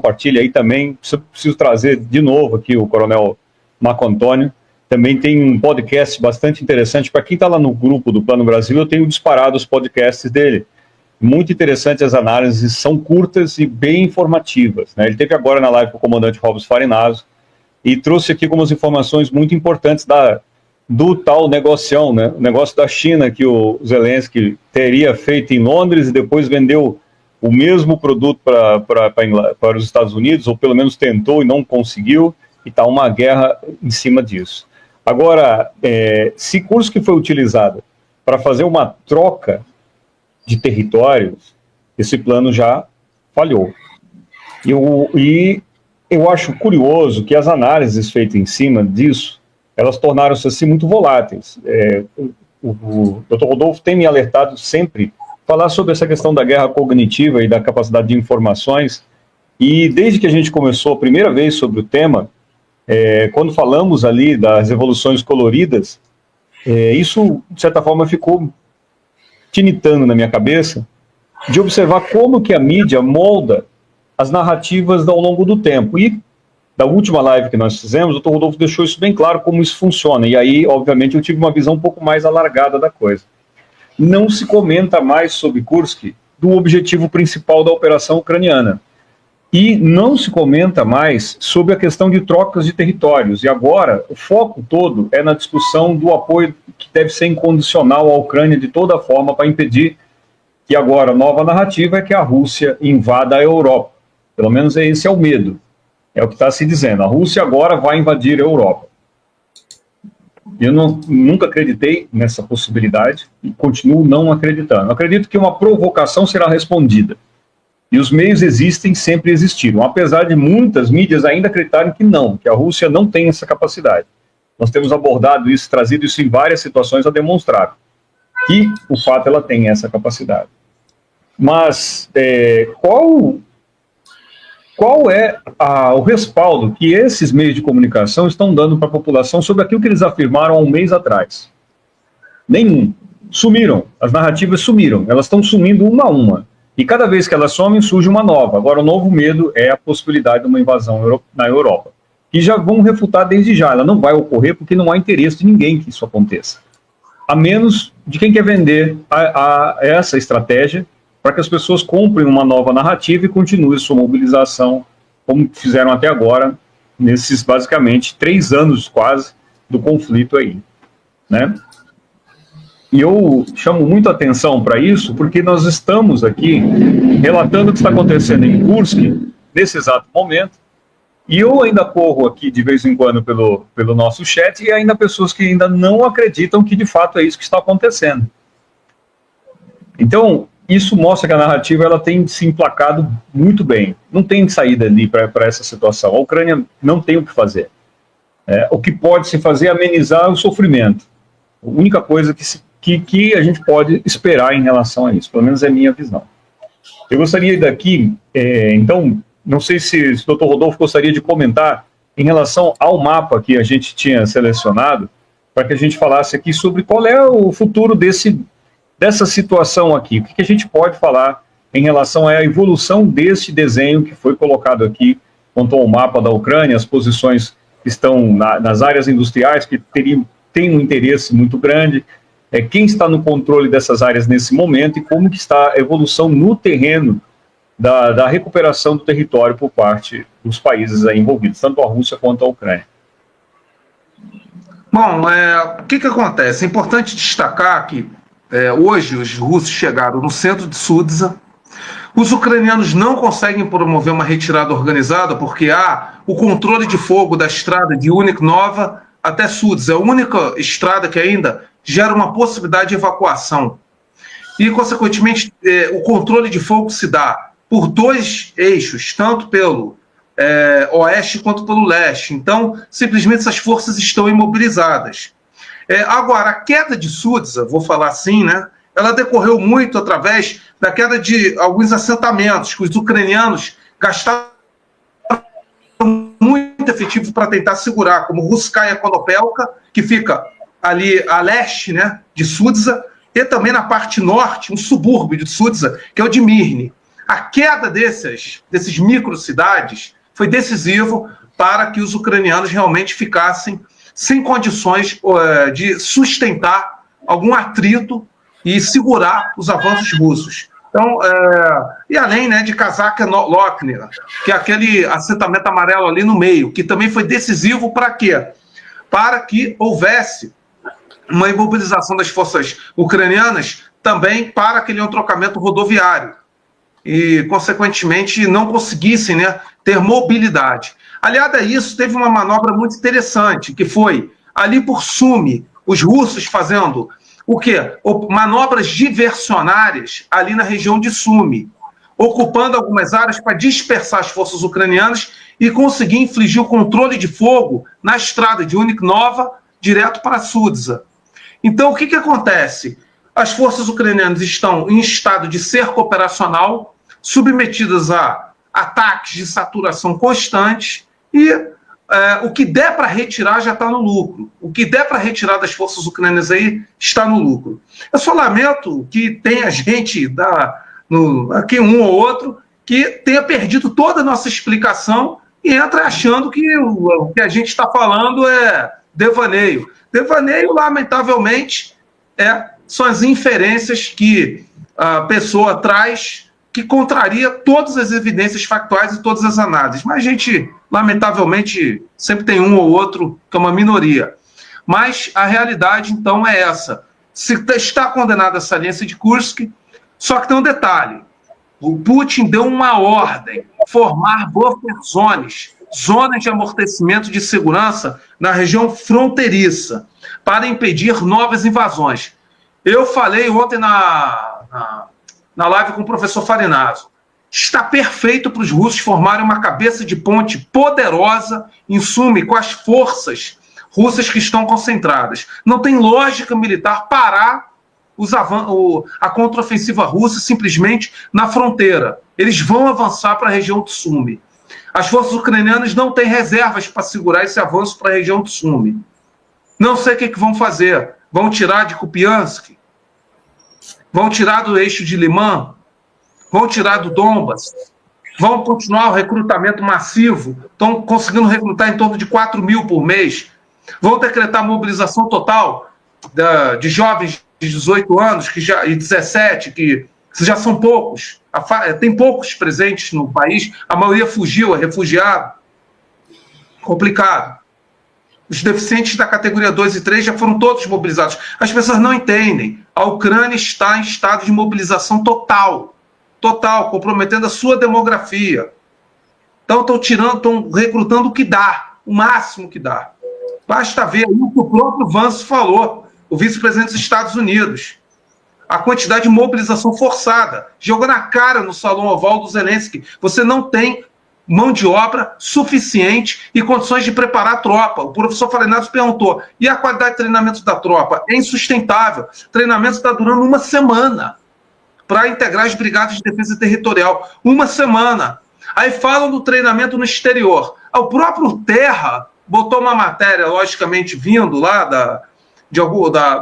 compartilha aí também. Preciso trazer de novo aqui o Coronel Marco Antônio. Também tem um podcast bastante interessante. Para quem está lá no grupo do Plano Brasil, eu tenho disparado os podcasts dele. Muito interessante, as análises são curtas e bem informativas, né? Ele teve agora na live com o comandante Robson Farinazzo e trouxe aqui algumas informações muito importantes do tal negocião, né? O negócio da China que o Zelensky teria feito em Londres e depois vendeu o mesmo produto para os Estados Unidos, ou pelo menos tentou e não conseguiu, e está uma guerra em cima disso. Agora, se Kursk foi utilizado para fazer uma troca de territórios, esse plano já falhou. E eu acho curioso que as análises feitas em cima disso, elas tornaram-se assim muito voláteis. O Dr. Rodolfo tem me alertado sempre falar sobre essa questão da guerra cognitiva e da capacidade de informações, e desde que a gente começou a primeira vez sobre o tema, quando falamos ali das revoluções coloridas, isso, de certa forma, ficou tinitando na minha cabeça, de observar como que a mídia molda as narrativas ao longo do tempo. E da última live que nós fizemos, o Dr. Rodolfo deixou isso bem claro, como isso funciona. E aí, obviamente, eu tive uma visão um pouco mais alargada da coisa. Não se comenta mais sobre Kursk do objetivo principal da operação ucraniana. E não se comenta mais sobre a questão de trocas de territórios. E agora, o foco todo é na discussão do apoio que deve ser incondicional à Ucrânia de toda forma para impedir que agora a nova narrativa é que a Rússia invada a Europa. Pelo menos esse é o medo. É o que está se dizendo. A Rússia agora vai invadir a Europa. Eu nunca acreditei nessa possibilidade e continuo não acreditando. Acredito que uma provocação será respondida. E os meios existem, sempre existiram, apesar de muitas mídias ainda acreditarem que não, que a Rússia não tem essa capacidade. Nós temos abordado isso, trazido isso em várias situações a demonstrar que, o fato, ela tem essa capacidade. Mas qual é o respaldo que esses meios de comunicação estão dando para a população sobre aquilo que eles afirmaram há um mês atrás? Nenhum. Sumiram. As narrativas sumiram. Elas estão sumindo uma a uma. E cada vez que elas somem, surge uma nova. Agora, o novo medo é a possibilidade de uma invasão na Europa. E já vão refutar desde já. Ela não vai ocorrer porque não há interesse de ninguém que isso aconteça. A menos de quem quer vender essa estratégia para que as pessoas comprem uma nova narrativa e continuem sua mobilização, como fizeram até agora, nesses, basicamente, 3 anos quase do conflito aí, né? E eu chamo muito a atenção para isso, porque nós estamos aqui relatando o que está acontecendo em Kursk, nesse exato momento, e eu ainda corro aqui de vez em quando pelo nosso chat, e ainda há pessoas que ainda não acreditam que de fato é isso que está acontecendo. Então, isso mostra que a narrativa ela tem se emplacado muito bem. Não tem saída ali para essa situação. A Ucrânia não tem o que fazer. O que pode se fazer é amenizar o sofrimento. A única coisa que a gente pode esperar em relação a isso, pelo menos é a minha visão. Eu gostaria daqui, então, não sei se o Dr. Rodolfo gostaria de comentar em relação ao mapa que a gente tinha selecionado, para que a gente falasse aqui sobre qual é o futuro dessa situação aqui. O que a gente pode falar em relação à evolução desse desenho que foi colocado aqui, quanto ao mapa da Ucrânia, as posições que estão nas áreas industriais, que têm um interesse muito grande, quem está no controle dessas áreas nesse momento e como que está a evolução no terreno da recuperação do território por parte dos países aí envolvidos, tanto a Rússia quanto a Ucrânia. Bom, o que acontece? É importante destacar que hoje os russos chegaram no centro de Sudzha. Os ucranianos não conseguem promover uma retirada organizada porque há o controle de fogo da estrada de Uniknova até Sudzha. É a única estrada que ainda gera uma possibilidade de evacuação. E, consequentemente, o controle de fogo se dá por 2 eixos, tanto pelo oeste quanto pelo leste. Então, simplesmente essas forças estão imobilizadas. Agora, a queda de Sudzha, vou falar assim, né? Ela decorreu muito através da queda de alguns assentamentos que os ucranianos gastaram muito efetivo para tentar segurar, como Russkaya Konopelka, que fica ali a leste, né, de Sudzha, e também na parte norte, um subúrbio de Sudzha, que é o de Mirny. A queda desses microcidades foi decisivo para que os ucranianos realmente ficassem sem condições de sustentar algum atrito e segurar os avanços russos. Então, e além, né, de Kazakh Lokne, que é aquele assentamento amarelo ali no meio, que também foi decisivo para quê? Para que houvesse uma imobilização das forças ucranianas também para aquele trocamento rodoviário e, consequentemente, não conseguissem, né, ter mobilidade. Aliado a isso, teve uma manobra muito interessante, que foi ali por Sumi, os russos fazendo o quê? Manobras diversionárias ali na região de Sumi, ocupando algumas áreas para dispersar as forças ucranianas e conseguir infligir o controle de fogo na estrada de Uniknova direto para Sudza. Então, o que acontece? As forças ucranianas estão em estado de cerco operacional, submetidas a ataques de saturação constantes e o que der para retirar já está no lucro. O que der para retirar das forças ucranianas aí está no lucro. Eu só lamento que tenha gente, aqui um ou outro, que tenha perdido toda a nossa explicação e entra achando que o que a gente está falando é devaneio. Devaneio, lamentavelmente, são as inferências que a pessoa traz que contraria todas as evidências factuais e todas as análises. Mas a gente, lamentavelmente, sempre tem um ou outro que é uma minoria. Mas a realidade, então, é essa. Se está condenada essa aliança de Kursk, só que tem um detalhe. O Putin deu uma ordem, formar buffer zones, zonas de amortecimento de segurança na região fronteiriça, para impedir novas invasões. Eu falei ontem na live com o professor Farinazzo. Está perfeito para os russos formarem uma cabeça de ponte poderosa, em Sumi, com as forças russas que estão concentradas. Não tem lógica militar parar a contraofensiva russa simplesmente na fronteira. Eles vão avançar para a região de Sumi. As forças ucranianas não têm reservas para segurar esse avanço para a região de Sumi. Não sei o que vão fazer. Vão tirar de Kupiansk? Vão tirar do eixo de Liman? Vão tirar do Donbas? Vão continuar o recrutamento massivo? Estão conseguindo recrutar em torno de 4 mil por mês? Vão decretar mobilização total de jovens de 18 anos e 17, que já são poucos. Tem poucos presentes no país, a maioria fugiu, é refugiado. Complicado. Os deficientes da categoria 2 e 3 já foram todos mobilizados. As pessoas não entendem. A Ucrânia está em estado de mobilização total, comprometendo a sua demografia. Então estão recrutando o que dá, o máximo que dá. Basta ver aí o que o próprio Vance falou, o vice-presidente dos Estados Unidos. A quantidade de mobilização forçada. Jogou na cara no salão oval do Zelensky. Você não tem mão de obra suficiente e condições de preparar a tropa. O professor Farinazzo perguntou, e a qualidade de treinamento da tropa? É insustentável. O treinamento está durando uma semana para integrar as brigadas de defesa territorial. Uma semana. Aí falam do treinamento no exterior. O próprio Terra botou uma matéria, logicamente, vindo lá da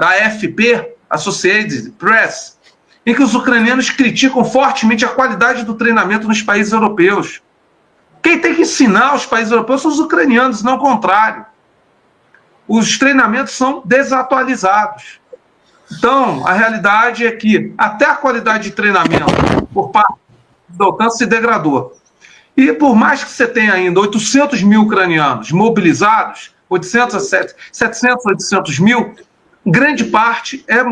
AFP, Associated Press, em que os ucranianos criticam fortemente a qualidade do treinamento nos países europeus. Quem tem que ensinar os países europeus são os ucranianos, não o contrário. Os treinamentos são desatualizados. Então, a realidade é que até a qualidade de treinamento por parte da OTAN se degradou. E por mais que você tenha ainda 800 mil ucranianos mobilizados, 700, 800 mil, grande parte é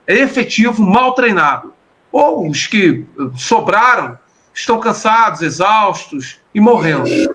efetivo, mal treinado. Ou os que sobraram estão cansados, exaustos e morrendo.